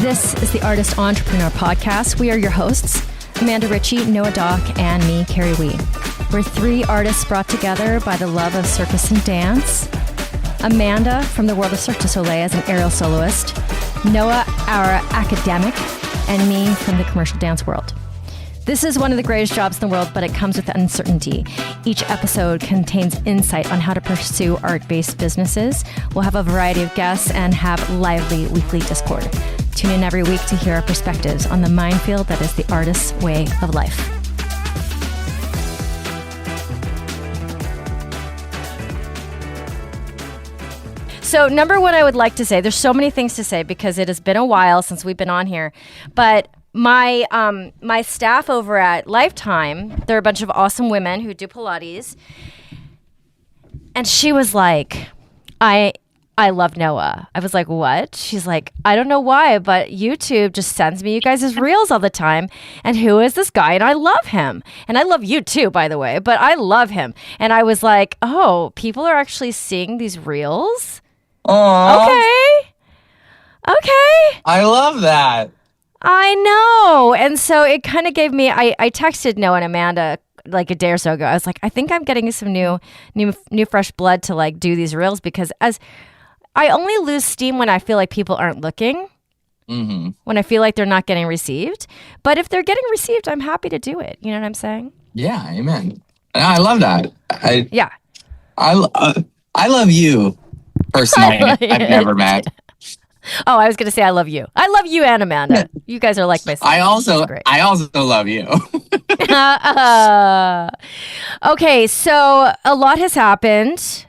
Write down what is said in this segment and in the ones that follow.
This is the Artist Entrepreneur Podcast. We are your hosts, Amanda Ritchie, Noah Dock, and me, Kerry Wee. We're three artists brought together by the love of circus and dance. Amanda from the world of Cirque du Soleil as an aerial soloist. Noah, our academic, and me from the commercial dance world. This is one of the greatest jobs in the world, but it comes with uncertainty. Each episode contains insight on how to pursue art-based businesses. We'll have a variety of guests and have lively weekly Discord. Tune in every week to hear our perspectives on the minefield that is the artist's way of life. So number one, I would like to say, there's so many things to say because it has been a while since we've been on here, but my staff over at Lifetime, they're a bunch of awesome women who do Pilates, and she was like, I love Noah. I was like, what? She's like, I don't know why, but YouTube just sends me you guys' reels all the time. And who is this guy? And I love him. And I love you too, by the way, but I love him. And I was like, oh, people are actually seeing these reels? Aww. Okay. I love that. I know. And so it kind of gave me, I texted Noah and Amanda like a day or so ago. I was like, I think I'm getting some new fresh blood to like do these reels because as I only lose steam when I feel like people aren't looking, when I feel like they're not getting received. But if they're getting received, I'm happy to do it. You know what I'm saying? Yeah, amen. I love that. I love you personally. I've never met. Oh, I was going to say I love you. I love you and Amanda. You guys are like my sister. I also love you. Okay, so a lot has happened.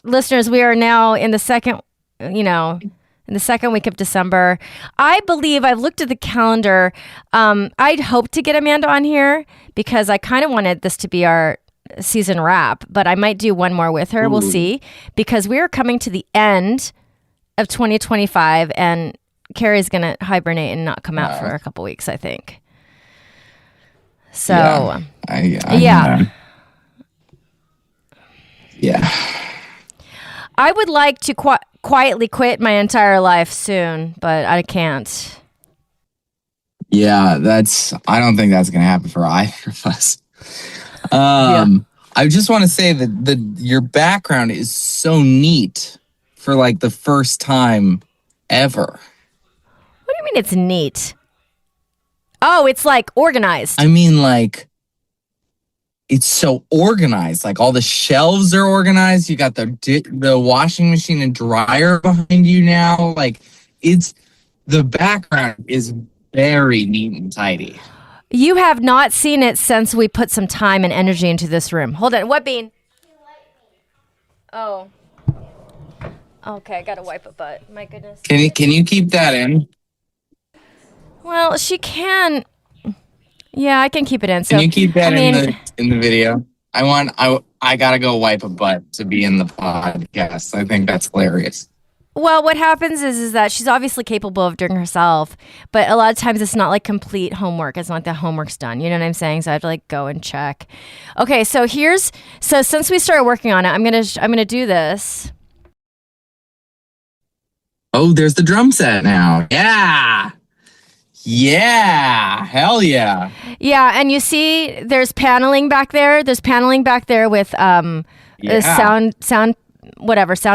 Listeners, we are now in the second week of December. I believe I've looked at the calendar. I'd hoped to get Amanda on here because I kind of wanted this to be our season wrap, but I might do one more with her. Ooh. We'll see, because we are coming to the end of 2025 and Kerry's going to hibernate and not come out for a couple weeks, I think. So, yeah. I would like to quietly quit my entire life soon, but I can't. Yeah, I don't think that's going to happen for either of us. I just want to say that your background is so neat for like the first time ever. What do you mean it's neat? Oh, it's like organized. I mean, like, it's so organized. Like all the shelves are organized. You got the washing machine and dryer behind you now. Like the background is very neat and tidy. You have not seen it since we put some time and energy into this room. Hold on. What, Bean? Oh. Okay, I gotta wipe a butt. My goodness. Can you keep that in? Well, she can. Yeah, I can keep it in. So, can you keep that in the video? I gotta go wipe a butt to be in the podcast. I think that's hilarious. Well, what happens is that she's obviously capable of doing herself, but a lot of times it's not like complete homework. It's not like the homework's done. You know what I'm saying? So I have to like go and check. Okay, so since we started working on it, I'm gonna do this. Oh, there's the drum set now. Yeah. Yeah. Hell yeah. Yeah. And you see there's paneling back there. There's paneling back there with sound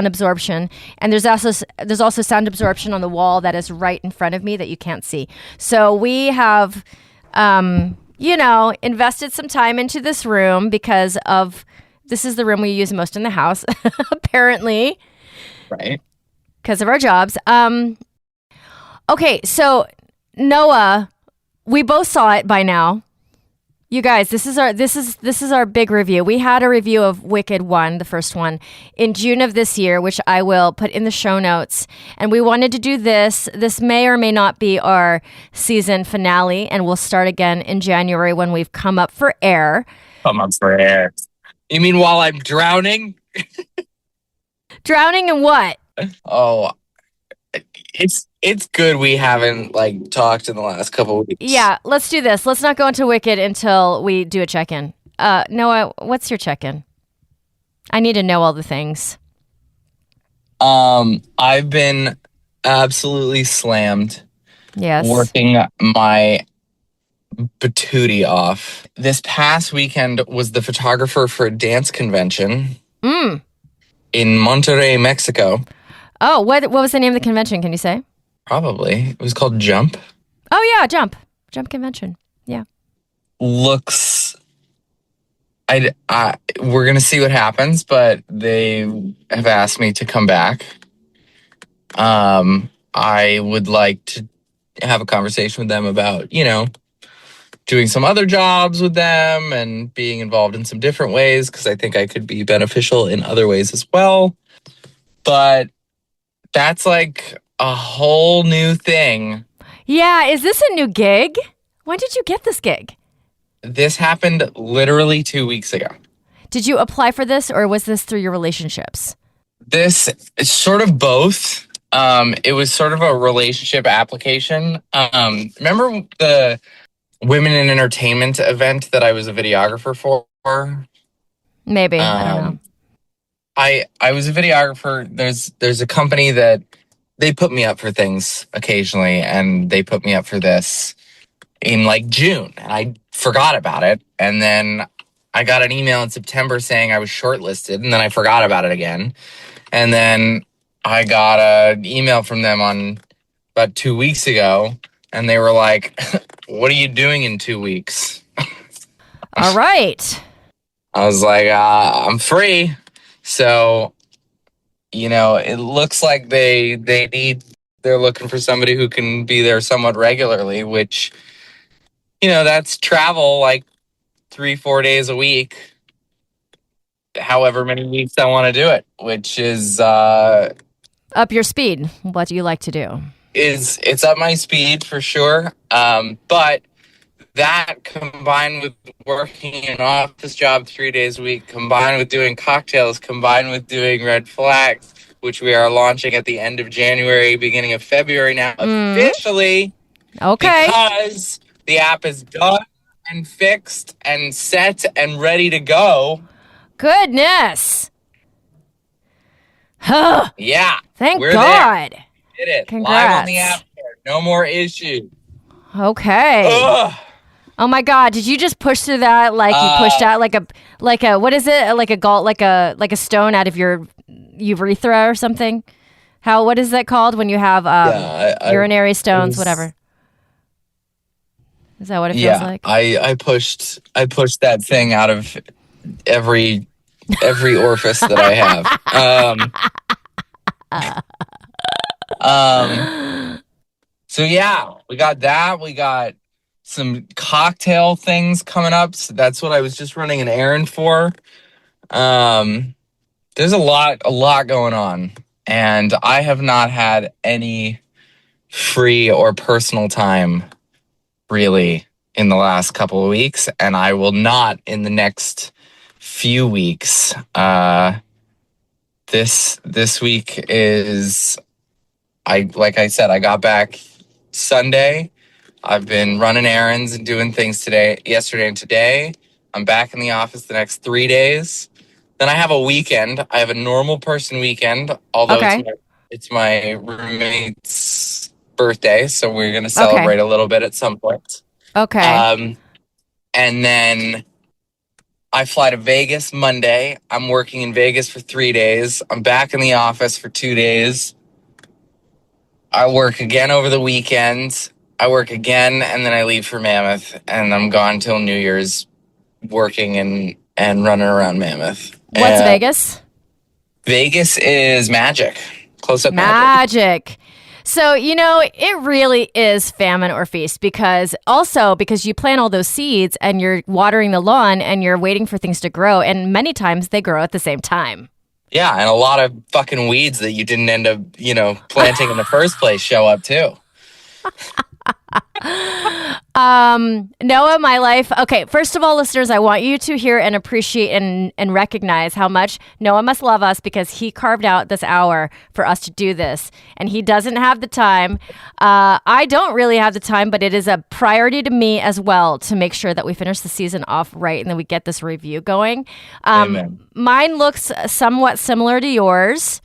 absorption. And there's also sound absorption on the wall that is right in front of me that you can't see. So we have, invested some time into this room because this is the room we use most in the house, apparently. Right. Because of our jobs. Okay, so Noah, we both saw it by now. You guys, this is our big review. We had a review of Wicked 1, the first one, in June of this year, which I will put in the show notes. And we wanted to do this. This may or may not be our season finale, and we'll start again in January when we've come up for air. Come up for air. You mean while I'm drowning? Drowning in what? Oh, it's good we haven't like talked in the last couple of weeks. Yeah, let's do this. Let's not go into Wicked until we do a check-in. Noah, what's your check-in? I need to know all the things. I've been absolutely slammed. Yes. Working my patootie off. This past weekend was the photographer for a dance convention Mm. in Monterrey, Mexico. Oh, what was the name of the convention? Can you say? Probably. It was called Jump. Oh yeah, Jump convention. Yeah. Looks we're gonna see what happens, but they have asked me to come back. I would like to have a conversation with them about, doing some other jobs with them and being involved in some different ways because I think I could be beneficial in other ways as well. But that's like a whole new thing. Yeah, is this a new gig? When did you get this gig? This happened literally 2 weeks ago. Did you apply for this or was this through your relationships? This is sort of both. It was sort of a relationship application. Remember the Women in Entertainment event that I was a videographer for? Maybe. I don't know. I was a videographer. There's a company that they put me up for things occasionally, and they put me up for this in like June, and I forgot about it. And then I got an email in September saying I was shortlisted, and then I forgot about it again. And then I got an email from them on about 2 weeks ago, and they were like, "What are you doing in 2 weeks?" All right. I was like, "I'm free." So, it looks like they're looking for somebody who can be there somewhat regularly, which, that's travel like 3-4 days a week, however many weeks I want to do it, which is Up your speed. What do you like to do? it's up my speed for sure. But that combined with working an office job 3 days a week, combined with doing cocktails, combined with doing red flags, which we are launching at the end of January, beginning of February now, officially. Okay. Because the app is done and fixed and set and ready to go. Goodness. Huh. Yeah. Thank we're God. There. We did it. Congrats. Live on the app store. No more issues. Okay. Ugh. Oh my God! Did you just push through that like you pushed out like a what is it like a stone out of your urethra or something? What is that called when you have urinary stones? Whatever. Is that what it feels like? I pushed that thing out of every orifice that I have. So yeah, we got that. We got some cocktail things coming up. So that's what I was just running an errand for. There's a lot going on, and I have not had any free or personal time really in the last couple of weeks, and I will not in the next few weeks. This week is, like I said, I got back Sunday. I've been running errands and doing things yesterday and today. I'm back in the office the next 3 days. Then I have a weekend. I have a normal person weekend, although it's my roommate's birthday, so we're going to celebrate a little bit at some point. Okay. And then I fly to Vegas Monday. I'm working in Vegas for 3 days. I'm back in the office for 2 days. I work again over the weekend. I work again, and then I leave for Mammoth, and I'm gone till New Year's working and running around Mammoth. What's Vegas? Vegas is magic. Close-up magic. So, it really is famine or feast because you plant all those seeds and you're watering the lawn and you're waiting for things to grow. And many times they grow at the same time. Yeah. And a lot of fucking weeds that you didn't end up, planting in the first place show up too. Noah, my life. Okay, first of all, listeners, I want you to hear and appreciate and recognize how much Noah must love us because he carved out this hour for us to do this. And he doesn't have the time. I don't really have the time, but it is a priority to me as well to make sure that we finish the season off right and then we get this review going. Amen. Mine looks somewhat similar to yours.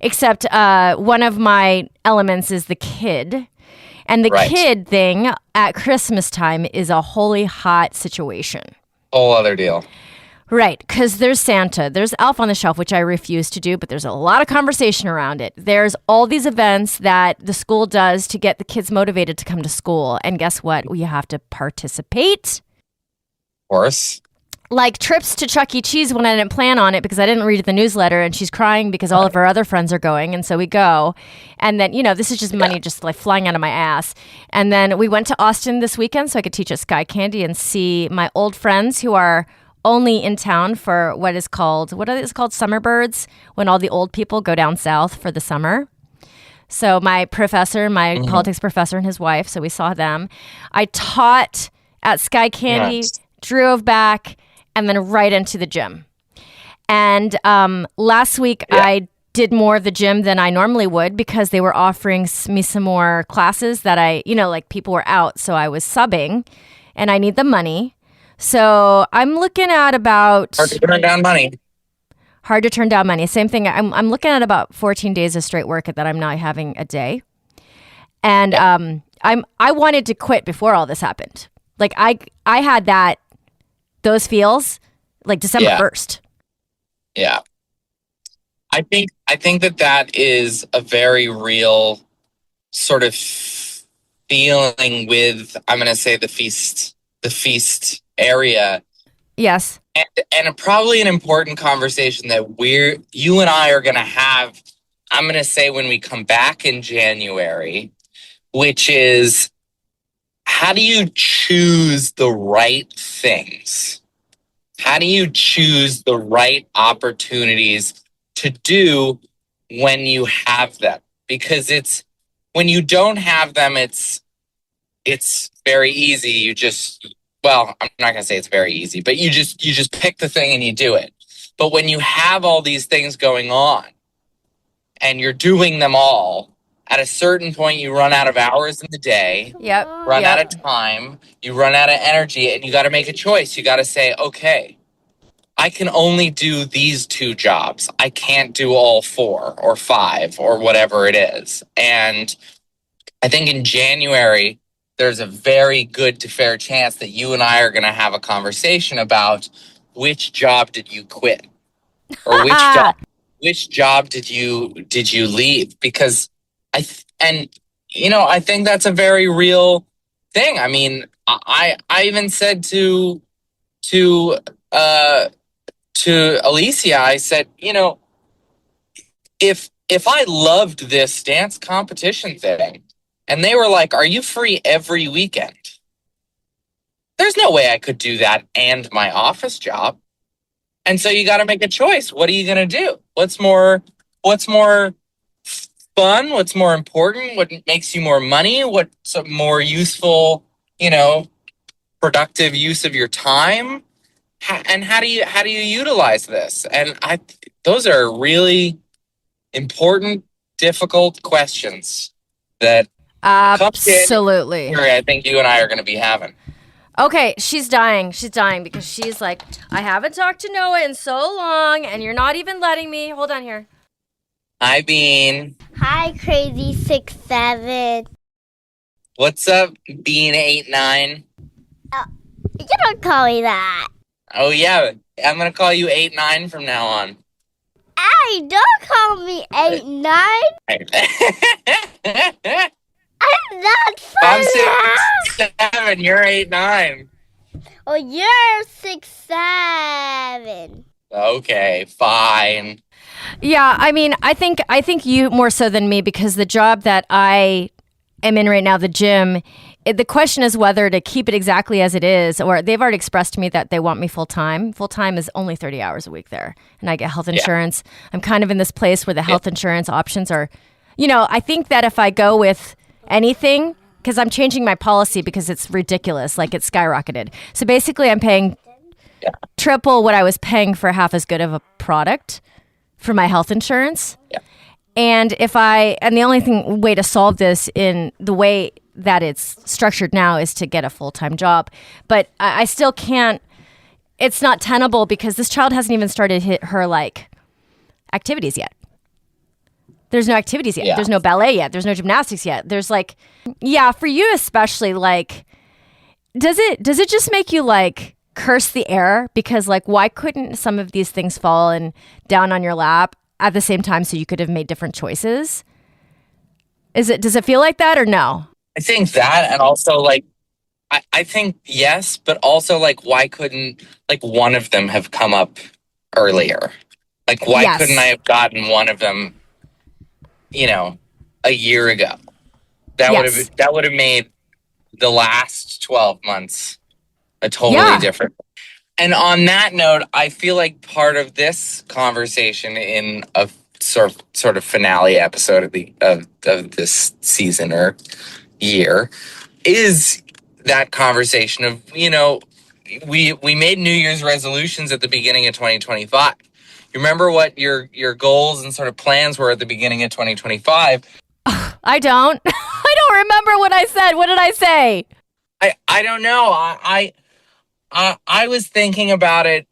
Except one of my elements is the kid. And the kid thing at Christmas time is a holy hot situation. Whole other deal. Right, because there's Santa, there's Elf on the Shelf, which I refuse to do, but there's a lot of conversation around it. There's all these events that the school does to get the kids motivated to come to school. And guess what? You have to participate. Of course. Like trips to Chuck E. Cheese when I didn't plan on it because I didn't read the newsletter, and she's crying because all of her other friends are going, and so we go. And then, this is just money just like flying out of my ass. And then we went to Austin this weekend so I could teach at Sky Candy and see my old friends who are only in town for what is called summer birds, when all the old people go down south for the summer. So my politics professor and his wife, so we saw them. I taught at Sky Candy, drove back, and then right into the gym. And last week I did more of the gym than I normally would because they were offering me some more classes that like people were out, so I was subbing, and I need the money. So I'm looking at about... Hard to turn down money. Hard to turn down money. Same thing. I'm looking at about 14 days of straight work that I'm not having a day. And I wanted to quit before all this happened. Like I had those feels like December 1st. Yeah. I think that is a very real sort of feeling with, I'm going to say, the feast area. Yes. And probably an important conversation that you and I are going to have, I'm going to say, when we come back in January, which is, how do you choose the right things? How do you choose the right opportunities to do when you have them? Because when you don't have them, it's very easy. I'm not going to say it's very easy, but you just pick the thing and you do it. But when you have all these things going on and you're doing them all, at a certain point you run out of hours in the day, run out of time, you run out of energy, and you got to make a choice. You got to say, okay, I can only do these 2 jobs. I can't do all 4 or 5 or whatever it is. And I think in January, there's a very good to fair chance that you and I are going to have a conversation about which job did you quit, or which job did you leave? Because I think that's a very real thing. I mean, I even said to Alicia, I said, if I loved this dance competition thing, and they were like, are you free every weekend? There's no way I could do that and my office job. And so you got to make a choice. What are you going to do? What's more fun? What's more important? What makes you more money? What's a more useful, productive use of your time? And how do you utilize this? And those are really important, difficult questions that absolutely, I think you and I are going to be having. Okay, she's dying. She's dying because she's like, I haven't talked to Noah in so long, and you're not even letting me. Hold on here. Hi, Bean. Hi, Crazy 6'7". What's up, Bean 8'9"? You don't call me that. Oh yeah, I'm gonna call you 8'9" from now on. Hey, don't call me 8'9". I'm not 5'9". I'm 6'7". You're 8'9". Oh, you're 6'7". Okay, fine. Yeah, I mean, I think you more so than me, because the job that I am in right now, the gym, the question is whether to keep it exactly as it is, or they've already expressed to me that they want me full time. Full time is only 30 hours a week there, and I get health insurance. Yeah. I'm kind of in this place where the health insurance options are, I think that if I go with anything, because I'm changing my policy because it's ridiculous, like it's skyrocketed. So basically I'm paying triple what I was paying for half as good of a product for my health insurance. Yeah. And the only way to solve this in the way that it's structured now is to get a full-time job. But I still can't, it's not tenable because this child hasn't even started her activities yet. There's no activities yet. Yeah. There's no ballet yet. There's no gymnastics yet. There's like, yeah, for you especially, like, does it just make you like curse the air? Because like, why couldn't some of these things fall and down on your lap at the same time so you could have made different choices? Does it feel like that or no? I think that, and also like, I think yes, but also like, why couldn't like one of them have come up earlier? Like, why Yes. couldn't I have gotten one of them, a year ago? That Yes. would have made the last 12 months a totally different. And on that note, I feel like part of this conversation in a sort of finale episode of this season or year is that conversation of, we made New Year's resolutions at the beginning of 2025. You remember what your goals and sort of plans were at the beginning of 2025? I don't. I don't remember what I said. What did I say? I don't know. I was thinking about it.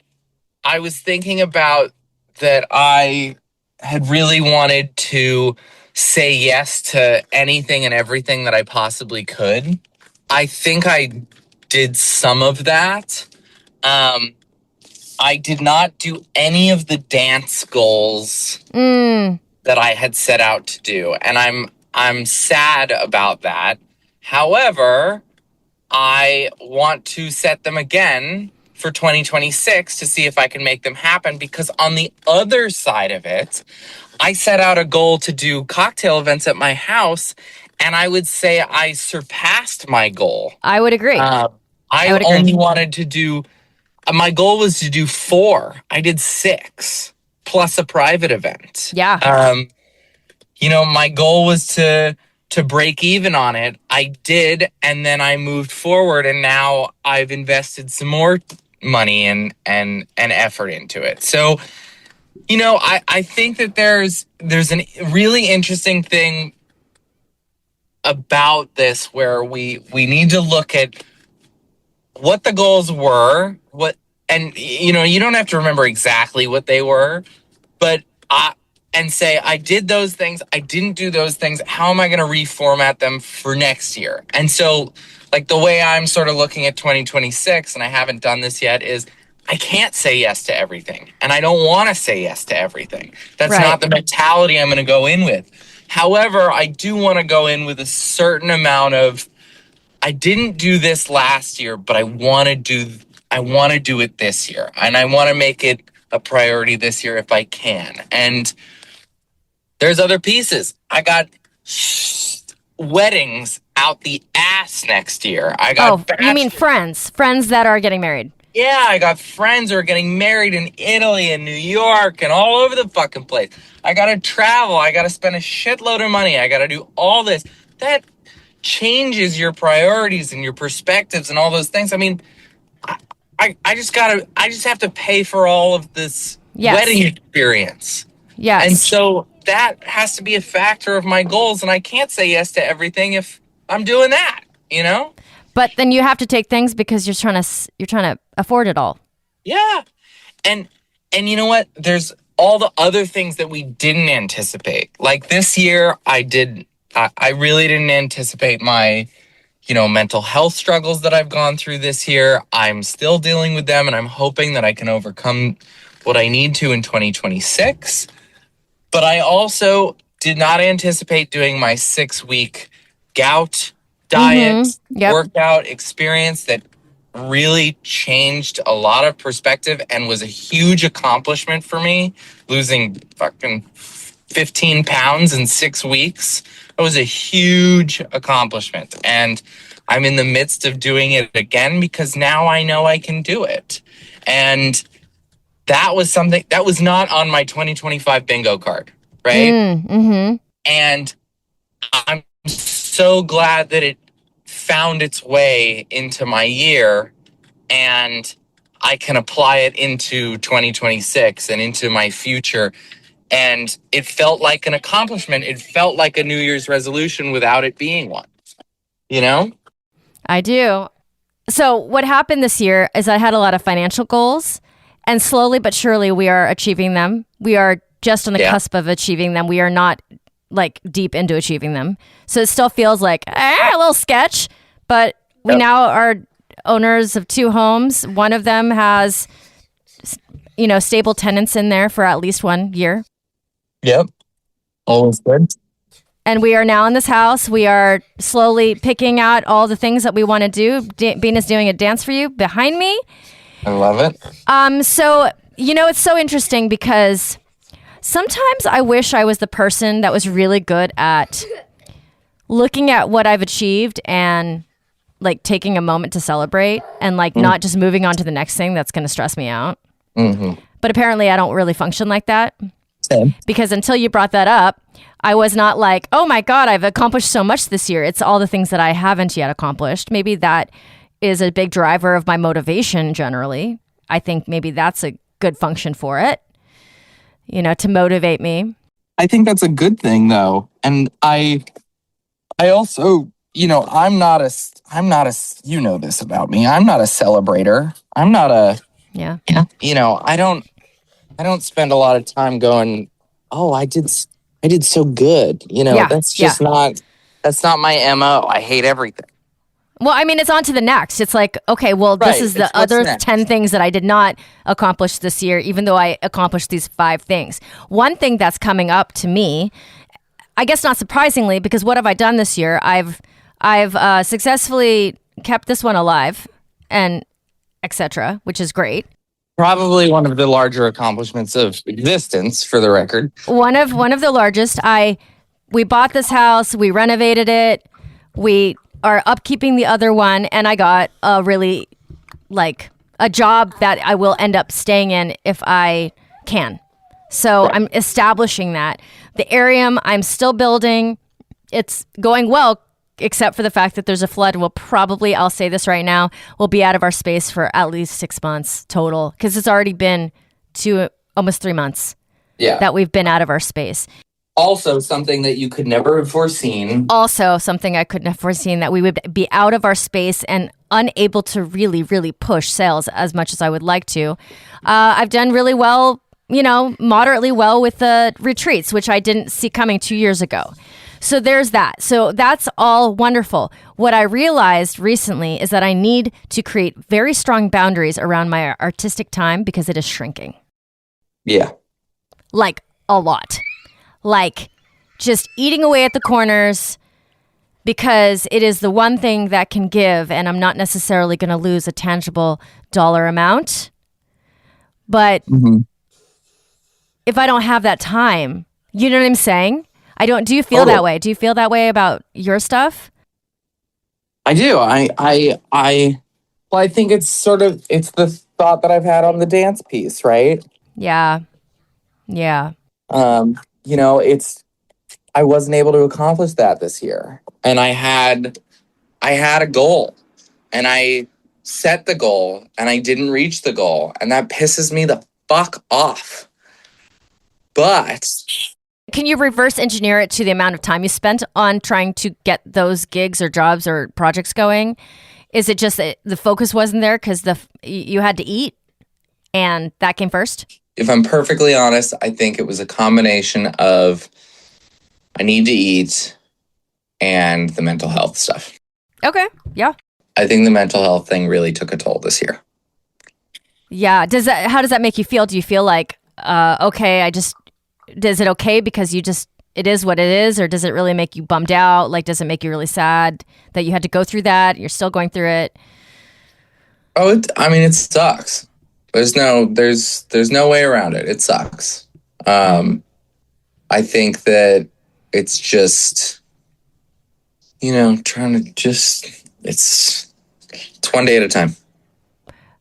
I was thinking about that I had really wanted to say yes to anything and everything that I possibly could. I think I did some of that. I did not do any of the dance goals that I had set out to do, and I'm sad about that. However, I want to set them again for 2026 to see if I can make them happen, because on the other side of it, I set out a goal to do cocktail events at my house, and I would say I surpassed my goal. I would agree. I would agree. only wanted to do, my goal was to do 4. I did 6 plus a private event. Yeah. My goal was to break even on it. I did, and then I moved forward, and now I've invested some more money and effort into it. So, I think that there's a really interesting thing about this where we need to look at what the goals were, you don't have to remember exactly what they were, but and say, I did those things, I didn't do those things, how am I going to reformat them for next year? And so, like, the way I'm sort of looking at 2026, and I haven't done this yet, is I can't say yes to everything, and I don't want to say yes to everything. That's Right. not the mentality I'm going to go in with. However, I do want to go in with a certain amount of, I didn't do this last year, but I want to do it this year, and I want to make it a priority this year if I can. And there's other pieces. I got weddings out the ass next year. I got you mean friends that are getting married? Yeah, I got friends who are getting married in Italy and New York and all over the fucking place. I got to travel. I got to spend a shitload of money. I got to do all this. That changes your priorities and your perspectives and all those things. I mean, I just have to pay for all of this wedding experience. Yes. And so that has to be a factor of my goals, and I can't say yes to everything if I'm doing that, But then you have to take things because you're trying to afford it all. Yeah. And you know what? There's all the other things that we didn't anticipate. Like this year, I really didn't anticipate my, mental health struggles that I've gone through this year. I'm still dealing with them, and I'm hoping that I can overcome what I need to in 2026. But I also did not anticipate doing my 6-week gout diet workout experience that really changed a lot of perspective and was a huge accomplishment for me. Losing fucking 15 pounds in 6 weeks. It was a huge accomplishment. And I'm in the midst of doing it again because now I know I can do it. And that was something that was not on my 2025 bingo card, right? And I'm so glad that it found its way into my year, and I can apply it into 2026 and into my future. And it felt like an accomplishment. It felt like a New Year's resolution without it being one, I do. So what happened this year is I had a lot of financial goals, and slowly but surely we are achieving them. We are just on the cusp of achieving them. We are not like deep into achieving them. So it still feels like a little sketch, but we now are owners of 2 homes. One of them has, stable tenants in there for at least 1 year. Yep. Always good. And we are now in this house. We are slowly picking out all the things that we want to do. Bean is doing a dance for you behind me. I love it. So, it's so interesting because sometimes I wish I was the person that was really good at looking at what I've achieved and like taking a moment to celebrate and like not just moving on to the next thing that's going to stress me out. Mm-hmm. But apparently I don't really function like that. Same. Because until you brought that up, I was not like, oh my God, I've accomplished so much this year. It's all the things that I haven't yet accomplished. Maybe that is a big driver of my motivation generally. I think maybe that's a good function for it, to motivate me. I think that's a good thing though. And I also, I'm not a, this about me. I'm not a celebrator. I'm not a, I don't spend a lot of time going, oh, I did so good. That's just that's not my MO. I hate everything. Well, I mean, it's on to the next. It's like, okay, well, this is the other 10 things that I did not accomplish this year, even though I accomplished these 5 things. One thing that's coming up to me, I guess not surprisingly, because what have I done this year? I've successfully kept this one alive and etc., which is great. Probably one of the larger accomplishments of existence, for the record. One of the largest. We bought this house, we renovated it, we are upkeeping the other one, and I got a really a job that I will end up staying in if I can. So I'm establishing that. The Arium, I'm still building. It's going well, except for the fact that there's a flood. We'll probably, I'll say this right now, we'll be out of our space for at least 6 months total, because it's already been almost 3 months that we've been out of our space. Also something that you could never have foreseen. Also something I couldn't have foreseen, that we would be out of our space and unable to really, really push sales as much as I would like to. I've done really well, moderately well with the retreats, which I didn't see coming 2 years ago. So there's that. So that's all wonderful. What I realized recently is that I need to create very strong boundaries around my artistic time because it is shrinking. Yeah. Like a lot. Like just eating away at the corners because it is the one thing that can give, and I'm not necessarily going to lose a tangible dollar amount. But if I don't have that time, you know what I'm saying? Do you feel that way? Do you feel that way about your stuff? I do. I think it's the thought that I've had on the dance piece, right? Yeah. Yeah. I wasn't able to accomplish that this year. And I had a goal, and I set the goal and I didn't reach the goal, and that pisses me the fuck off. But can you reverse engineer it to the amount of time you spent on trying to get those gigs or jobs or projects going? Is it just that the focus wasn't there because you had to eat and that came first? If I'm perfectly honest, I think it was a combination of I need to eat and the mental health stuff. Okay. Yeah. I think the mental health thing really took a toll this year. Yeah. How does that make you feel? Do you feel like, okay, is it okay because it is what it is, or does it really make you bummed out? Like, does it make you really sad that you had to go through that? You're still going through it. Oh, it sucks. There's no way around it. It sucks. I think that it's just, trying to it's one day at a time.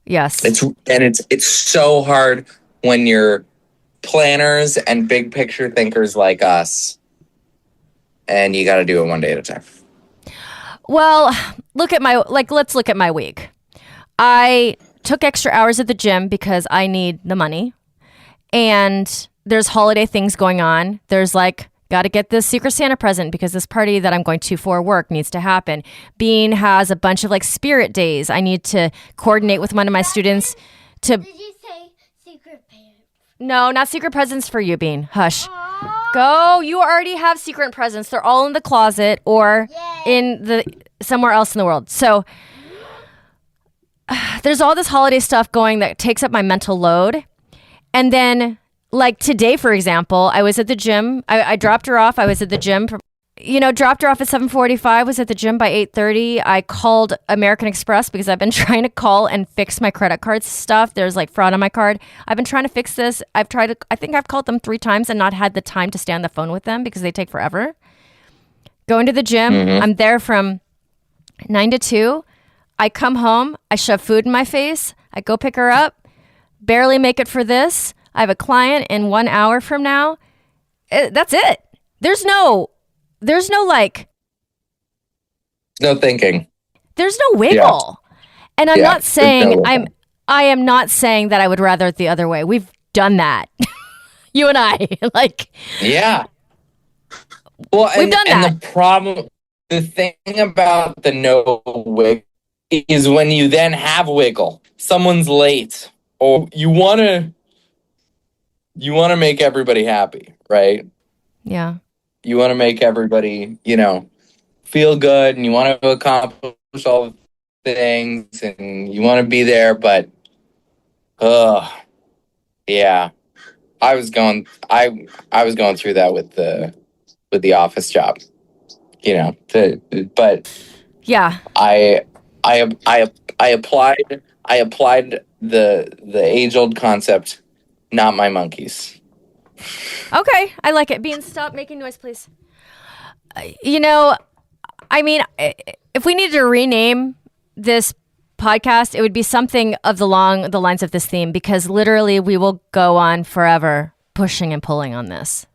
Yes. It's so hard when you're planners and big picture thinkers like us, and you got to do it one day at a time. Well, let's look at my week. I took extra hours at the gym because I need the money, and there's holiday things going on. There's got to get this Secret Santa present because this party that I'm going to for work needs to happen. Bean has a bunch of spirit days. I need to coordinate with one of my students to... Did you say secret parent? No, not secret presents for you, Bean. Hush. Aww. Go. You already have secret presents. They're all in the closet or in the somewhere else in the world. So there's all this holiday stuff going that takes up my mental load. And then like today, for example, I was at the gym. I dropped her off. I was at the gym. Dropped her off at 7:45, was at the gym by 8:30. I called American Express because I've been trying to call and fix my credit card stuff. There's like fraud on my card. I've been trying to fix this. I think I've called them 3 times and not had the time to stay on the phone with them because they take forever. Going to the gym. I'm there from 9 to 2. I come home. I shove food in my face. I go pick her up. Barely make it for this. I have a client in 1 hour from now. That's it. There's no like. No thinking. There's no wiggle. Yeah. And I'm not saying I am not saying that I would rather it the other way. We've done that. You and I. Like. Yeah. Well, we've done that. The thing about the no wiggle is when you then have wiggle, someone's late, or you want to make everybody happy, right? Yeah. You want to make everybody, feel good, and you want to accomplish all the things, and you want to be there, but, yeah. I was going through that with the office job, but yeah, I applied the age-old concept, not my monkeys. Okay, I like it. Bean, stop making noise, please. If we needed to rename this podcast, it would be something along the lines of this theme, because literally we will go on forever pushing and pulling on this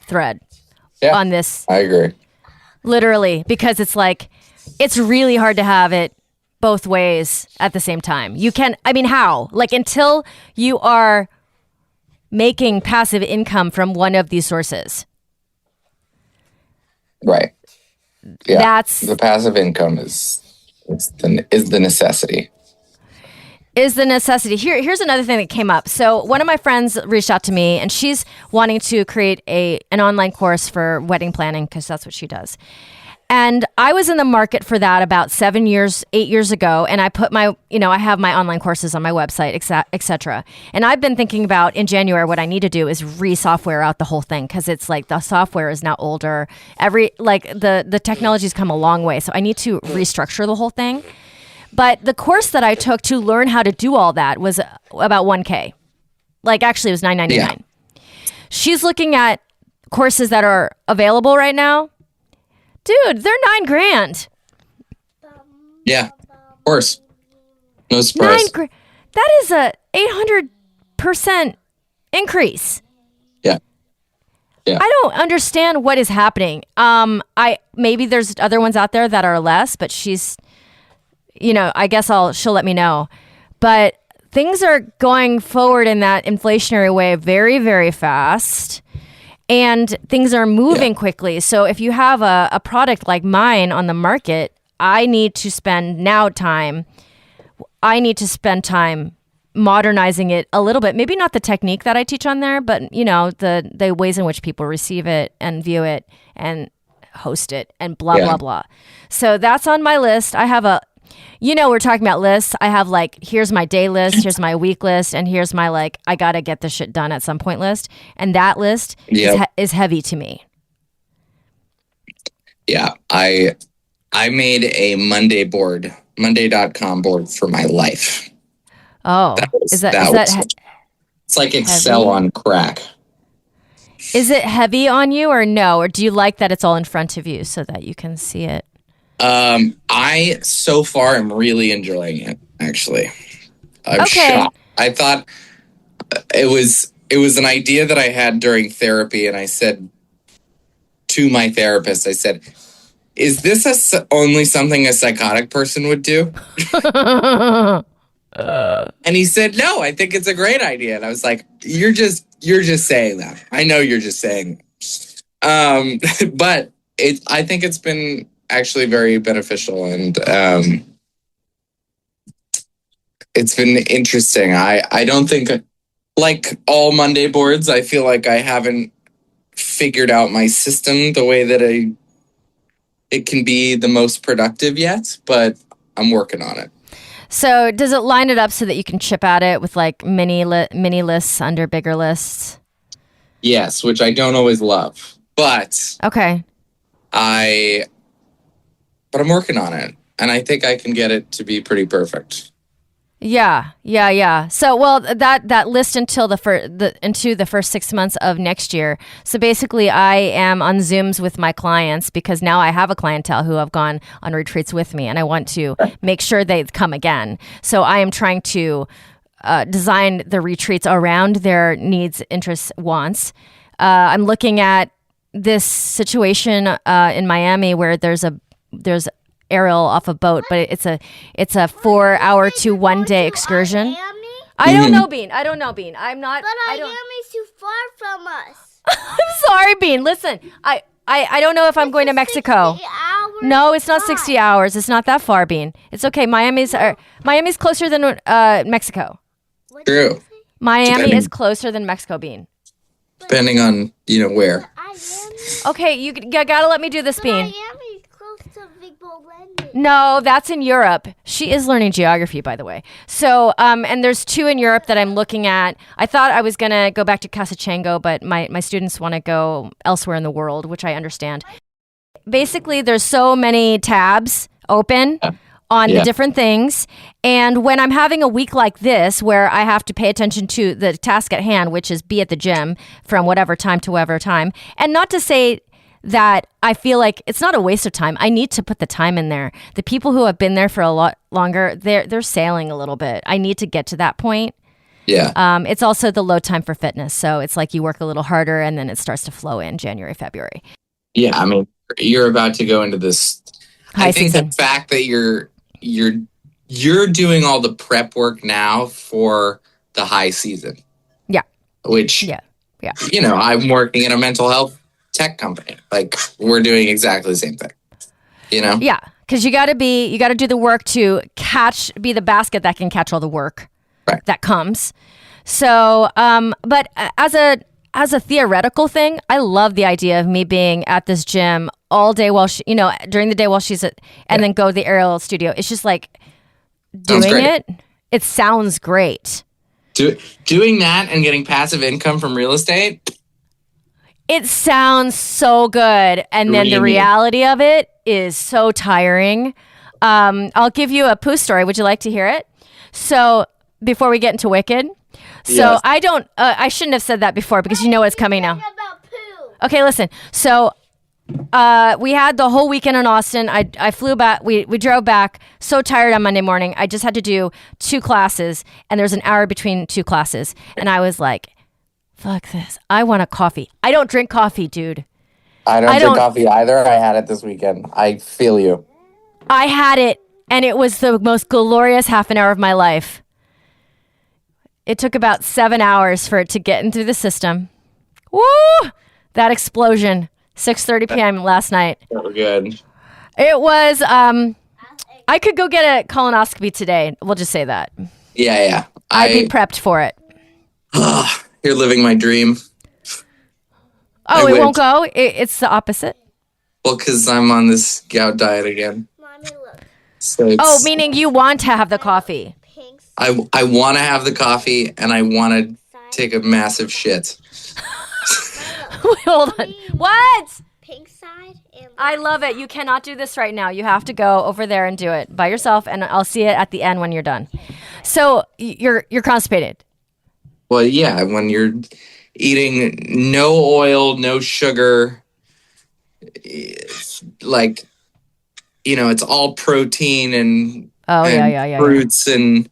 thread. Yeah, on this. I agree. Literally, because it's really hard to have it both ways at the same time. How? Like, until you are making passive income from one of these sources. Right. Yeah. That's the passive income is the necessity. Is the necessity. Here's another thing that came up. So one of my friends reached out to me, and she's wanting to create an online course for wedding planning, because that's what she does. And I was in the market for that about 8 years ago. And I put I have my online courses on my website, et cetera. And I've been thinking about in January, what I need to do is re-software out the whole thing. Cause it's like the software is now older. The technology's come a long way. So I need to restructure the whole thing. But the course that I took to learn how to do all that was about $1,000. Actually it was $999. Yeah. She's looking at courses that are available right now. Dude, they're $9,000. Yeah, of course. No surprise. That is a 800% increase. Yeah. Yeah. I don't understand what is happening. Maybe there's other ones out there that are less, but she's, I guess she'll let me know. But things are going forward in that inflationary way very, very fast. And things are moving quickly. So if you have a product like mine on the market, I need to spend time modernizing it a little bit. Maybe not the technique that I teach on there, but the ways in which people receive it and view it and host it and blah, blah, blah. So that's on my list. I have we're talking about lists. I have here's my day list, here's my week list, and here's my I gotta get this shit done at some point list. And that list is heavy to me. Yeah, I made a Monday.com board for my life. Oh, is that it's like Excel heavy? On crack. Is it heavy on you or no? Or do you like that it's all in front of you so that you can see it? I so far am really enjoying it, actually. I'm shocked. I thought it was an idea that I had during therapy, and I said to my therapist, is this only something a psychotic person would do? And he said, no, I think it's a great idea. And I was like, you're just saying that. I know you're just saying. But I think it's been actually very beneficial, and it's been interesting. I don't think, like all Monday boards, I feel like I haven't figured out my system the way that it can be the most productive yet, but I'm working on it. So does it line it up so that you can chip at it with like mini lists under bigger lists? Yes, which I don't always love, but okay. I'm working on it, and I think I can get it to be pretty perfect. Yeah. So, well, that list until into the first 6 months of next year. So basically, I am on Zooms with my clients because now I have a clientele who have gone on retreats with me, and I want to make sure they come again. So I am trying to design the retreats around their needs, interests, wants. I'm looking at this situation in Miami where there's aerial off a boat, but it's a 4-hour to 1 day excursion. I don't know, Bean. I'm not. But Miami's too far from us. I'm sorry, Bean. Listen, I don't know if I'm going to Mexico. 60 hours No, it's not 60 hours. It's not that far, Bean. It's okay. Miami's closer than Mexico. True. Miami is closer than Mexico, Bean. Depending on where. Okay, you gotta let me do this, Bean. Miami's close to Big Bull Landing. No, that's in Europe. She is learning geography, by the way. So, and there's 2 in Europe that I'm looking at. I thought I was going to go back to Casachango, but my students want to go elsewhere in the world, which I understand. Basically, there's so many tabs open on the different things. And when I'm having a week like this, where I have to pay attention to the task at hand, which is be at the gym from whatever time to whatever time, and not to say that I feel like it's not a waste of time. I need to put the time in there. The people who have been there for a lot longer, they're sailing a little bit. I need to get to that point. Yeah. It's also the low time for fitness. So it's like you work a little harder and then it starts to flow in January, February. Yeah, I mean, you're about to go into this high I think season. The fact that you're doing all the prep work now for the high season. Yeah. Which I'm working in a mental health tech company. Like, we're doing exactly the same thing. Yeah, because you got to do the work to be the basket that can catch all the work that comes. So, but as a theoretical thing, I love the idea of me being at this gym all day during the day while she's and then go to the aerial studio. It's just like doing it. It sounds great. Doing that and getting passive income from real estate. It sounds so good. And then the reality of it is so tiring. I'll give you a poo story. Would you like to hear it? So before we get into Wicked. So yes. I shouldn't have said that before because you know what's coming now. About poo. Okay, listen. So we had the whole weekend in Austin. I flew back. We drove back so tired on Monday morning. I just had to do 2 classes and there's an hour between 2 classes. And I was like, fuck this. I want a coffee. I don't drink coffee, dude. I don't drink coffee either. I had it this weekend. I feel you. I had it and it was the most glorious half an hour of my life. It took about 7 hours for it to get into the system. Woo! That explosion. 6:30 p.m. last night. So good. It was, I could go get a colonoscopy today. We'll just say that. Yeah. I'd be prepped for it. You're living my dream. Oh, it won't go? It's the opposite? Well, because I'm on this gout diet again. Mommy, look. So meaning you want to have the coffee. Pink I want to have the coffee and I want to take a massive shit. Wait, hold on. What? pink side and I love it. You cannot do this right now. You have to go over there and do it by yourself, and I'll see it at the end when you're done. So you're constipated. Well, yeah, when you're eating no oil, no sugar, it's like, it's all protein and, fruits and,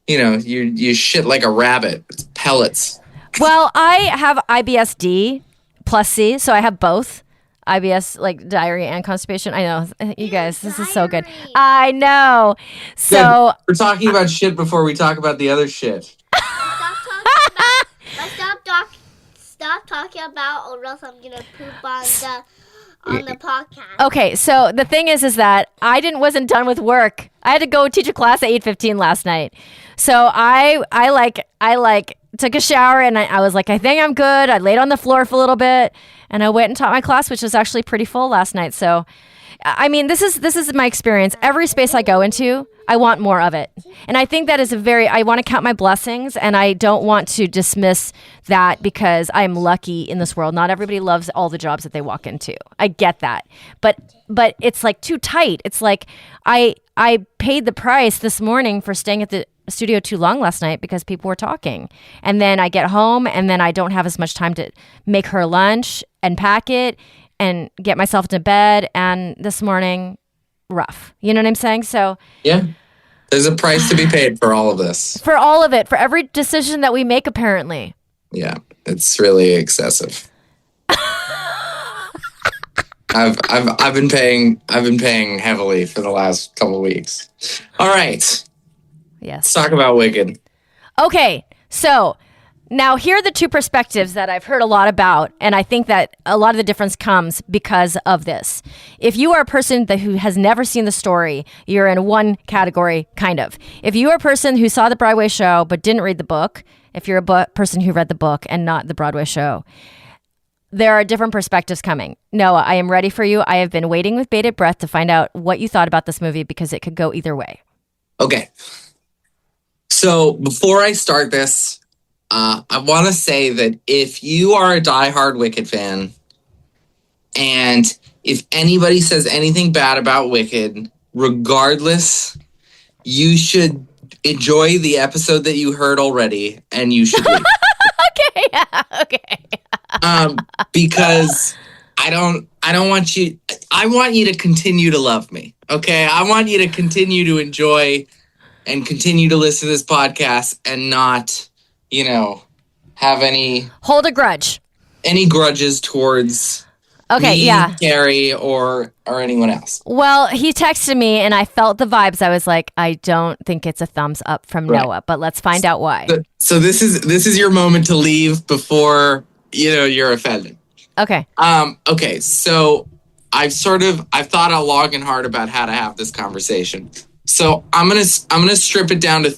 you shit like a rabbit. It's pellets. Well, I have IBS-D plus C, so I have both. IBS, like diarrhea and constipation. I know. You guys, this is so good. I know. So we're talking about shit before we talk about the other shit. Stop talking about, or else I'm gonna poop on the podcast. Okay, so the thing is that I wasn't done with work. I had to go teach a class at 8:15 last night. So I took a shower, and I was like, I think I'm good. I laid on the floor for a little bit, and I went and taught my class, which was actually pretty full last night. So, I mean, this is my experience. Every space I go into, I want more of it. And I think that is I want to count my blessings, and I don't want to dismiss that because I'm lucky in this world. Not everybody loves all the jobs that they walk into. I get that. But it's like too tight. It's like I paid the price this morning for staying at the studio too long last night because people were talking. And then I get home, and then I don't have as much time to make her lunch and pack it and get myself to bed. And this morning, rough. You know what I'm saying? So yeah, there's a price to be paid for all of this. For all of it, for every decision that we make, apparently. Yeah, it's really excessive. I've been paying heavily for the last couple of weeks. All right. Yes. Let's talk about Wicked. Okay, so now here are the two perspectives that I've heard a lot about, and I think that a lot of the difference comes because of this. If you are a person who has never seen the story, you're in one category, kind of. If you are a person who saw the Broadway show but didn't read the book, if you're a person who read the book and not the Broadway show, there are different perspectives coming. Noah, I am ready for you. I have been waiting with bated breath to find out what you thought about this movie because it could go either way. Okay. So before I start this, I want to say that if you are a diehard Wicked fan, and if anybody says anything bad about Wicked, regardless, you should enjoy the episode that you heard already, and you should leave. Okay, yeah, okay. Because I don't want you. I want you to continue to love me. Okay, I want you to continue to enjoy and continue to listen to this podcast and not, have hold a grudge. Any grudges towards me, Kerry, or anyone else. Well, he texted me and I felt the vibes. I was like, I don't think it's a thumbs up from Noah, but let's find out why. So this is your moment to leave before you're offended. Okay. Okay. So I've thought out long and hard about how to have this conversation. So I'm gonna strip it down to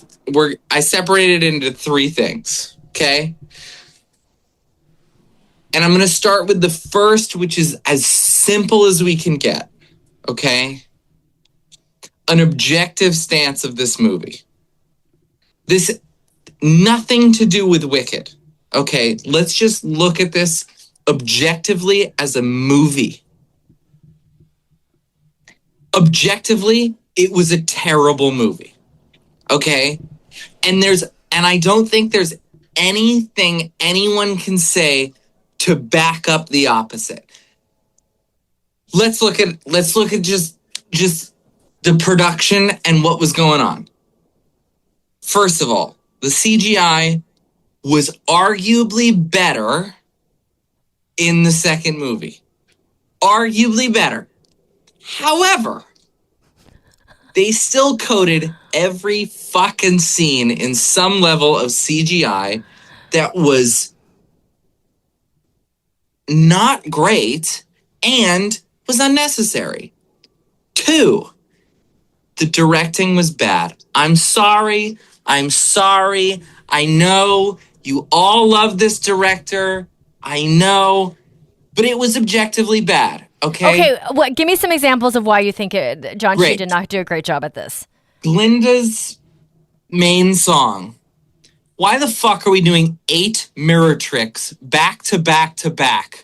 I separated it into three things. Okay. And I'm going to start with the first, which is as simple as we can get. Okay. An objective stance of this movie. This, nothing to do with Wicked. Okay. Let's just look at this objectively as a movie. Objectively, it was a terrible movie. Okay. And I don't think there's anything anyone can say to back up the opposite. Let's look at just the production and what was going on. First of all, the CGI was arguably better in the second movie. Arguably better. However, they still coded every fucking scene in some level of CGI that was not great and was unnecessary. 2, the directing was bad. I'm sorry. I know you all love this director. I know, but it was objectively bad. Okay. Okay. Give me some examples of why you think John Shee did not do a great job at this. Glinda's main song. Why the fuck are we doing 8 mirror tricks back to back to back?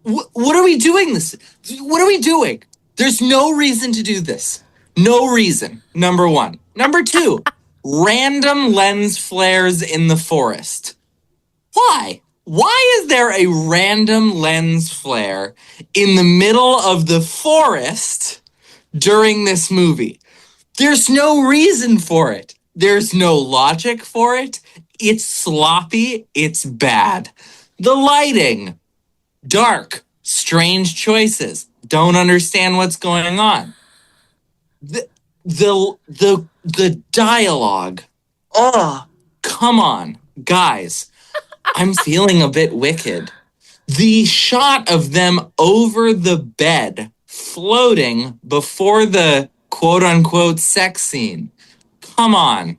What are we doing this? What are we doing? There's no reason to do this. No reason. Number 1. Number 2, random lens flares in the forest. Why? Why is there a random lens flare in the middle of the forest during this movie? There's no reason for it. There's no logic for it. It's sloppy. It's bad. The lighting, dark, strange choices. Don't understand what's going on. The dialogue. Oh, come on, guys. I'm feeling a bit wicked. The shot of them over the bed floating before the quote unquote sex scene. Come on.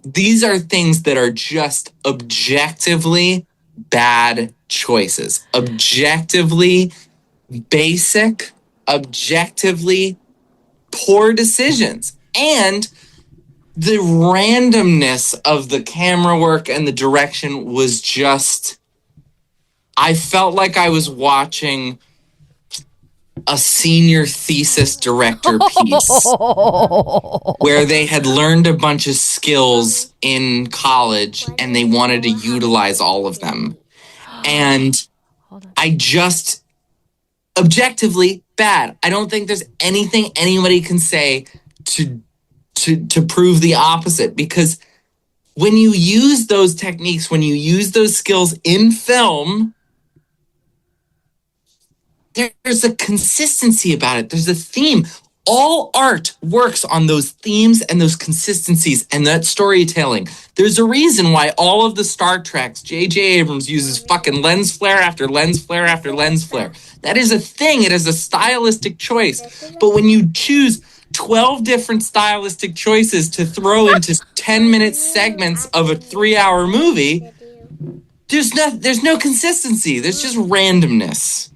these are things that are just objectively bad choices, objectively basic, objectively poor decisions. And the randomness of the camera work and the direction was just, I felt like I was watching a senior thesis director piece where they had learned a bunch of skills in college and they wanted to utilize all of them. And I just, objectively bad. I don't think there's anything anybody can say to prove the opposite, because when you use those techniques, when you use those skills in film, there's a consistency about it. There's a theme. All art works on those themes and those consistencies and that storytelling. There's a reason why all of the Star Treks, J.J. Abrams uses fucking lens flare after lens flare after lens flare. That is a thing. It is a stylistic choice. But when you choose 12 different stylistic choices to throw into 10-minute segments of a 3-hour movie, there's no consistency. There's just randomness.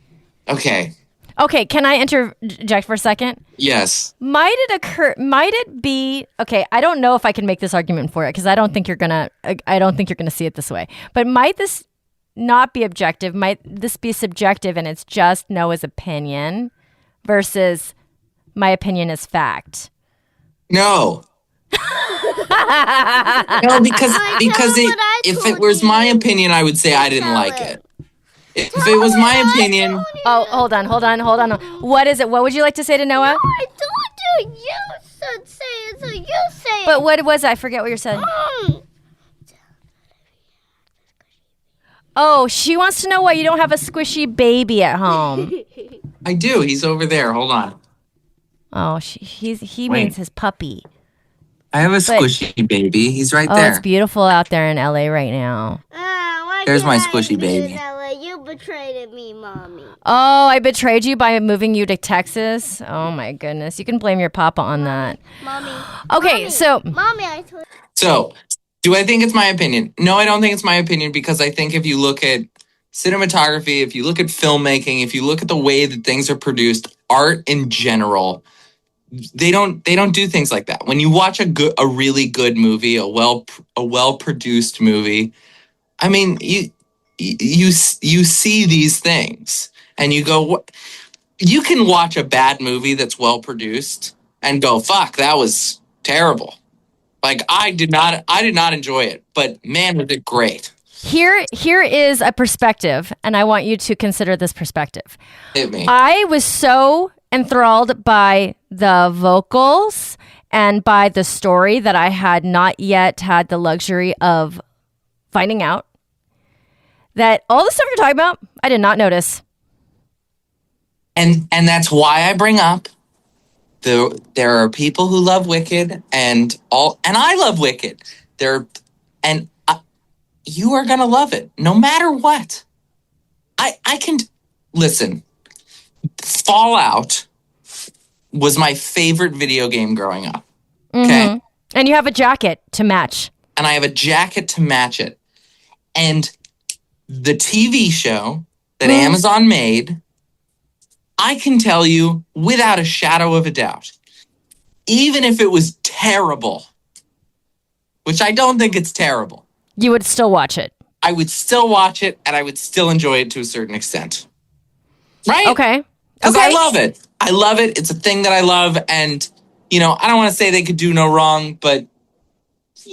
Okay. Okay, can I interject for a second? Yes. Might it be, okay, I don't know if I can make this argument for it because I don't think you're going to see it this way. But might this not be objective? Might this be subjective and it's just Noah's opinion versus my opinion is fact? No. No, because if it was my opinion, I would say I didn't like it. If it was my opinion... Oh, hold on. What is it? What would you like to say to Noah? No, I told you. You should say it, so you say it. But what was it? I forget what you're saying. Oh, she wants to know why you don't have a squishy baby at home. I do. He's over there. Hold on. Oh, he means his puppy. I have a squishy baby. He's right Oh, there. it's beautiful out there in LA right now. There's my squishy baby. You betrayed me, Mommy. Oh, I betrayed you by moving you to Texas? Oh, my goodness. You can blame your papa on that. Mommy. Okay, so... Mommy, I told you. So, do I think it's my opinion? No, I don't think it's my opinion, because I think if you look at cinematography, if you look at filmmaking, if you look at the way that things are produced, art in general, they don't do things like that. When you watch a really good movie, a well produced movie, I mean, you see these things and you go, what? You can watch a bad movie that's well produced and go, fuck, that was terrible. Like, I did not enjoy it, but man, was it great. Here is a perspective, and I want you to consider this perspective. Hit me. I was so enthralled by the vocals and by the story that I had not yet had the luxury of finding out that all the stuff you're talking about, I did not notice. And that's why I bring up there are people who love Wicked and I love Wicked. You are gonna love it no matter what. I can listen. Fallout was my favorite video game growing up. Okay, Mm-hmm. And you have a jacket to match. and I have a jacket to match it. And the TV show that Amazon made, I can tell you without a shadow of a doubt, even if it was terrible, which I don't think it's terrible, You would still watch it. I would still watch it and I would still enjoy it to a certain extent. Right? Okay. Because Okay. I love it. I love it. It's a thing that I love. And, I don't want to say they could do no wrong, but,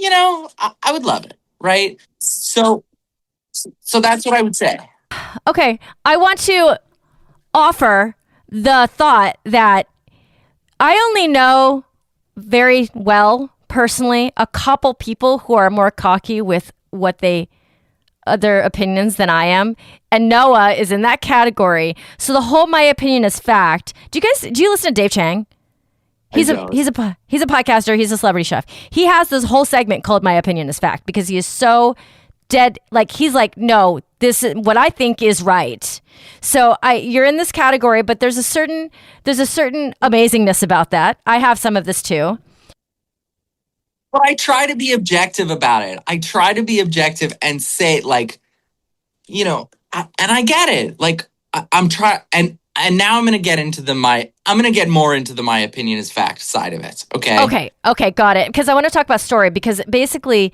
I would love it. Right? So that's what I would say. Okay. I want to offer the thought that I only know very well, personally, a couple people who are more cocky with their opinions than I am. And Noah is in that category. So the whole my opinion is fact. Do you listen to Dave Chang? He's a podcaster. He's a celebrity chef. He has this whole segment called My Opinion is Fact because he is so dead. Like, he's like, no, this is what I think is right. So you're in this category, but there's a certain amazingness about that. I have some of this too. But I try to be objective about it. I try to be objective and say, like, and I get it. Like, I'm trying, and now I'm going to get into I'm going to get more into the my opinion is fact side of it. Okay. Okay, got it. Because I want to talk about story. Because basically,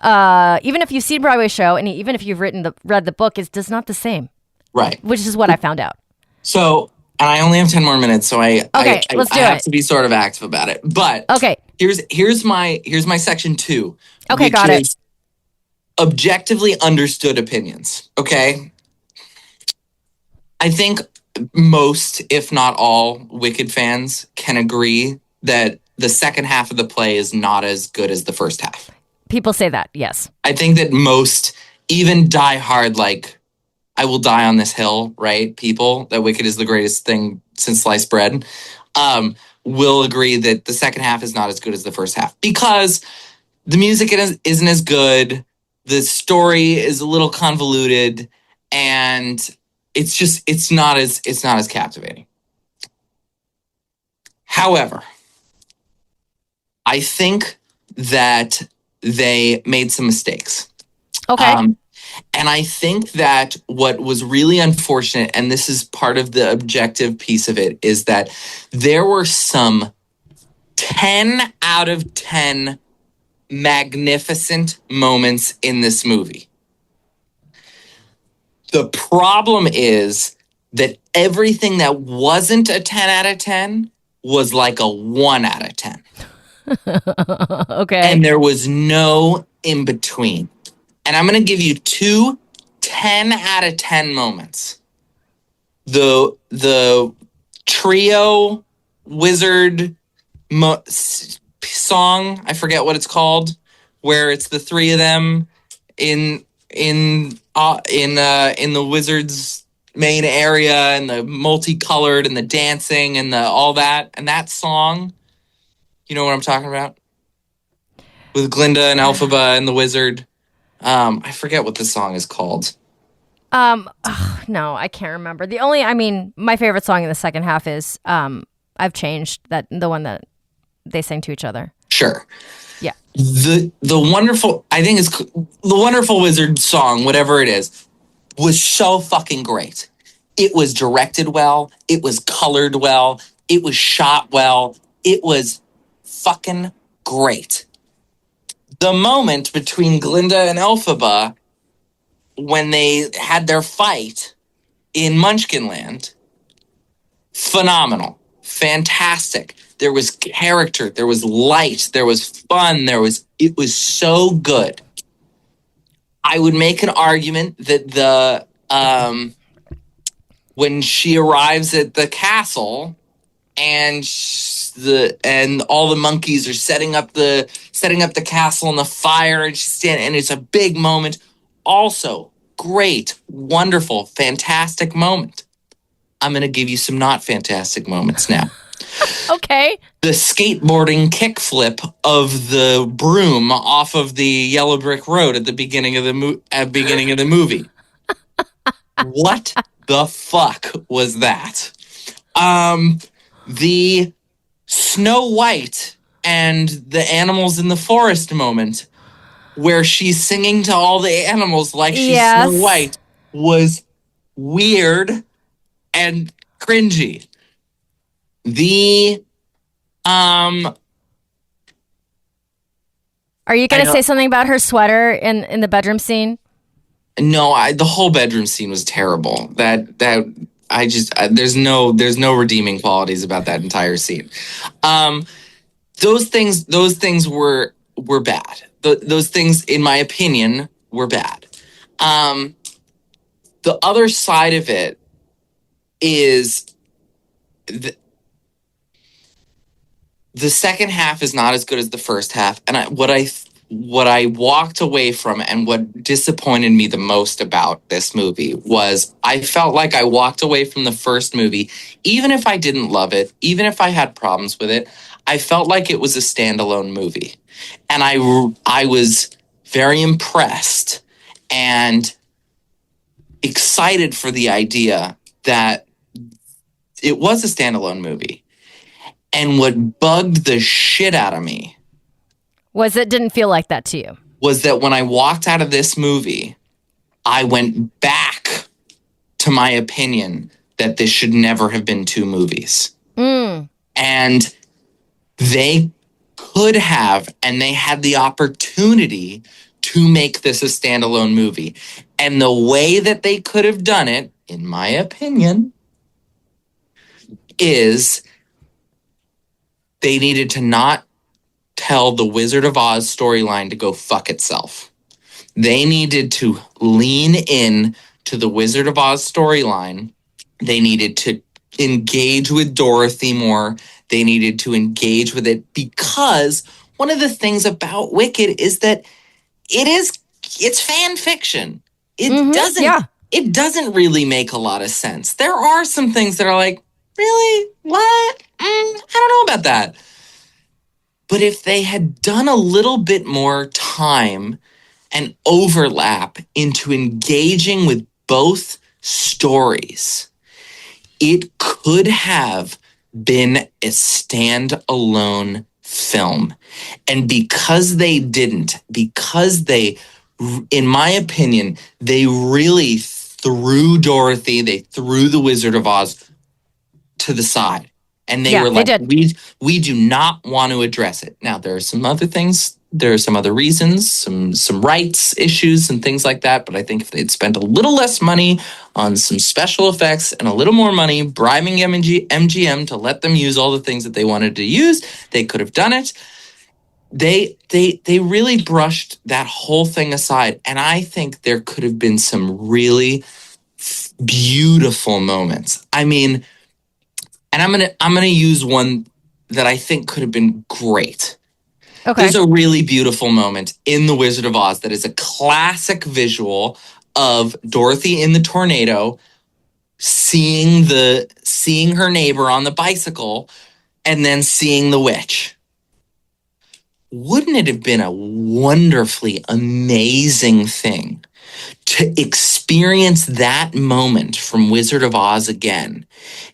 even if you've seen Broadway show and even if you've read the book, it's just not the same. Right. Which is what I found out. So, and I only have 10 more minutes, so I have to be sort of active about it. But here's my section 2. Okay, got it. Objectively understood opinions. Okay. I think most, if not all, Wicked fans can agree that the second half of the play is not as good as the first half. People say that, yes. I think that most, even diehard, like, I will die on this hill, right? People, that Wicked is the greatest thing since sliced bread, will agree that the second half is not as good as the first half because the music isn't as good, the story is a little convoluted, and it's not as captivating. However, I think that they made some mistakes. Okay. And I think that what was really unfortunate, and this is part of the objective piece of it, is that there were some 10 out of 10 magnificent moments in this movie. The problem is that everything that wasn't a 10 out of 10 was like a 1 out of 10. Okay. And there was no in between. And I'm going to give you 2 10 out of 10 moments. The trio wizard song, I forget what it's called, where it's the 3 of them in the wizard's main area, and the multicolored and the dancing and the all that, and that song. You know what I'm talking about? With Glinda and Elphaba and the wizard. I forget what the song is called. No, I can't remember. My favorite song in the second half is I've Changed, the one that they sang to each other. Sure. Yeah. The wonderful, I think it's the Wonderful Wizard song, whatever it is, was so fucking great. It was directed well. It was colored well. It was shot well. It was fucking great. The moment between Glinda and Elphaba when they had their fight in Munchkinland, phenomenal, fantastic. There was character, there was light, there was fun, it was so good. I would make an argument that when she arrives at the castle and all the monkeys are setting up the castle and the fire, and she's standing, and it's a big moment. Also, great, wonderful, fantastic moment. I'm going to give you some not fantastic moments now. Okay. The skateboarding kickflip of the broom off of the yellow brick road at the beginning of the movie. What the fuck was that? The Snow White and the animals in the forest moment, where she's singing to all the animals like she's Snow White, was weird and cringy. Are you going to say something about her sweater in the bedroom scene? No, the whole bedroom scene was terrible. There's no redeeming qualities about that entire scene. Those things were bad. Those things, in my opinion, were bad. The other side of it is the second half is not as good as the first half, and what I walked away from and what disappointed me the most about this movie was I felt like I walked away from the first movie, even if I didn't love it, even if I had problems with it, I felt like it was a standalone movie. And I was very impressed and excited for the idea that it was a standalone movie. And what bugged the shit out of me Didn't feel like that to you? Was that when I walked out of this movie, I went back to my opinion that this should never have been 2 movies. And they could have, and they had the opportunity to make this a standalone movie. And the way that they could have done it, in my opinion, is they needed to not tell the Wizard of Oz storyline to go fuck itself. They needed to lean in to the Wizard of Oz storyline. They needed to engage with Dorothy more. They needed to engage with it, because one of the things about Wicked is that it's fan fiction. It doesn't really make a lot of sense. There are some things that are like, really? What? I don't know about that. But if they had done a little bit more time and overlap into engaging with both stories, it could have been a standalone film. And because they didn't, in my opinion, they really threw Dorothy, they threw the Wizard of Oz to the side. And they were like, we do not want to address it. Now, there are some other things. There are some other reasons, some rights issues and things like that. But I think if they'd spent a little less money on some special effects and a little more money bribing MGM to let them use all the things that they wanted to use, they could have done it. They really brushed that whole thing aside. And I think there could have been some really beautiful moments. I mean, and I'm gonna use one that I think could have been great. Okay. There's a really beautiful moment in The Wizard of Oz that is a classic visual of Dorothy in the tornado, seeing her neighbor on the bicycle, and then seeing the witch. Wouldn't it have been a wonderfully amazing thing to experience that moment from Wizard of Oz again,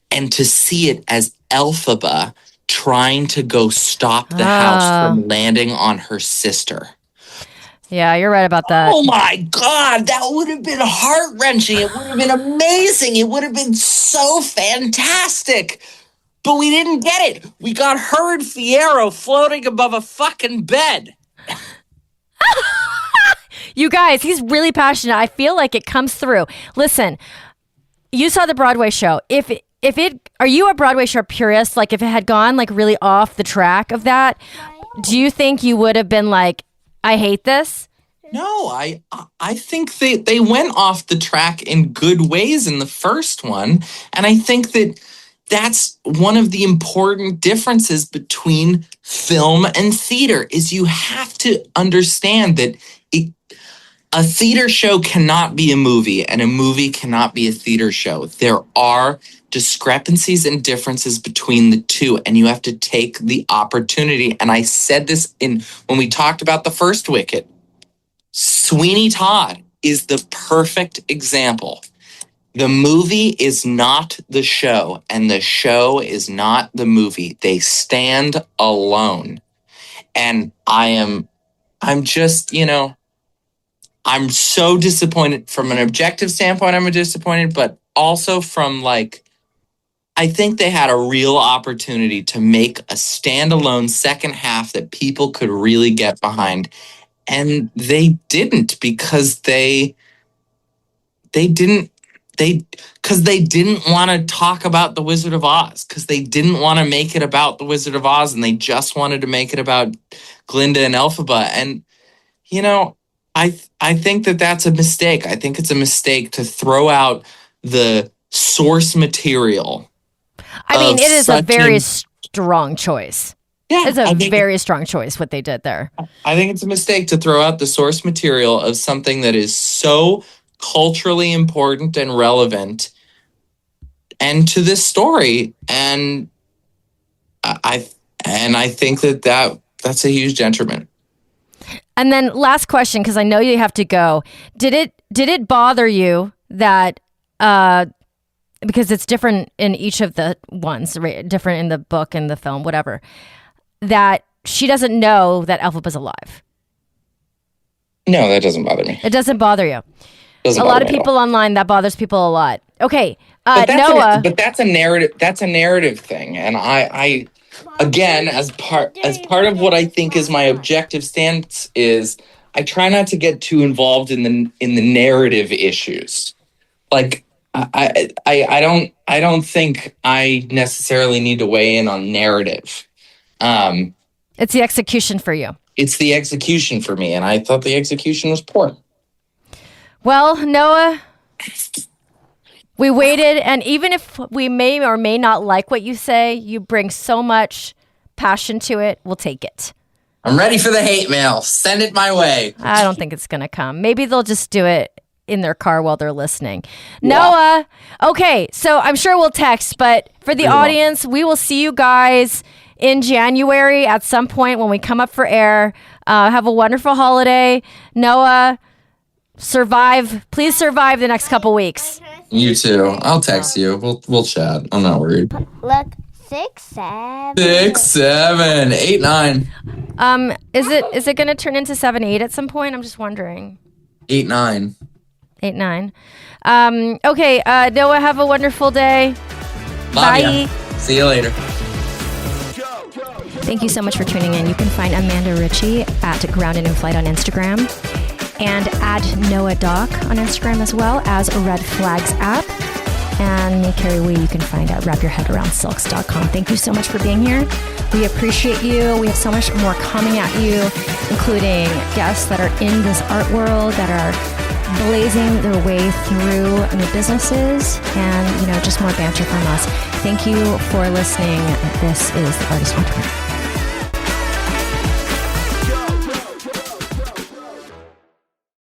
and to see it as Elphaba trying to go stop the house from landing on her sister? Yeah, you're right about that. Oh my God, that would have been heart-wrenching. It would have been amazing. It would have been so fantastic. But we didn't get it. We got her and Fiyero floating above a fucking bed. You guys, he's really passionate. I feel like it comes through. Listen, you saw the Broadway show. Are you a Broadway show purist? Like, if it had gone like really off the track of that, do you think you would have been like, I hate this? No, I think they went off the track in good ways in the first one. And I think that's one of the important differences between film and theater, is you have to understand that a theater show cannot be a movie, and a movie cannot be a theater show. There are discrepancies and differences between the two, and you have to take the opportunity. And I said this when we talked about the first Wicked. Sweeney Todd is the perfect example. The movie is not the show, and the show is not the movie. They stand alone. And I'm just, I'm so disappointed. From an objective standpoint, I'm disappointed, but also from I think they had a real opportunity to make a standalone second half that people could really get behind. And they didn't, because they didn't want to talk about the Wizard of Oz, because they didn't want to make it about the Wizard of Oz, and they just wanted to make it about Glinda and Elphaba. And, I think that's a mistake. I think it's a mistake to throw out the source material. I mean, it is a very strong choice. Yeah, it's a very strong choice what they did there. I think it's a mistake to throw out the source material of something that is so culturally important and relevant and to this story. And I think that's a huge detriment. And then last question, because I know you have to go. Did it bother you that because it's different in each of the ones, right? Different in the book and the film, whatever, that she doesn't know that Elphaba's alive. No, that doesn't bother me. It doesn't bother you. Doesn't A bother lot of me at people all. online, that bothers people a lot. Okay, But Noah. but that's a narrative. That's a narrative thing, and I again, as part of what I think is my objective stance is, I try not to get too involved in the narrative issues. Like I don't think I necessarily need to weigh in on narrative. It's the execution for you. It's the execution for me, and I thought the execution was poor. Well, Noah, we waited, and even if we may or may not like what you say, you bring so much passion to it, we'll take it. I'm ready for the hate mail. Send it my way. I don't think it's going to come. Maybe they'll just do it in their car while they're listening. Yeah. Noah, okay, so I'm sure we'll text, but for the audience, we will see you guys in January at some point when we come up for air. Have a wonderful holiday. Noah, please survive the next couple weeks. You too. I'll text you. We'll chat. I'm not worried. Look, 6, 7. 6, 7, 8, 9. Is it going to turn into 7, 8 at some point? I'm just wondering. 8, 9. 8, 9. Okay, Noah, have a wonderful day. Love Bye. ya. See you later. Thank you so much for tuning in. You can find Amanda Ritchie at Grounded in Flight on Instagram and at Noah Doc on Instagram, as well as Red Flags app. And me, Kerry Wee, you can find at wrapyourheadaroundsilks.com. Thank you so much for being here. We appreciate you. We have so much more coming at you, including guests that are in this art world, that are blazing their way through new businesses, and just more banter from us. Thank you for listening. This is The Artist Entrepreneur.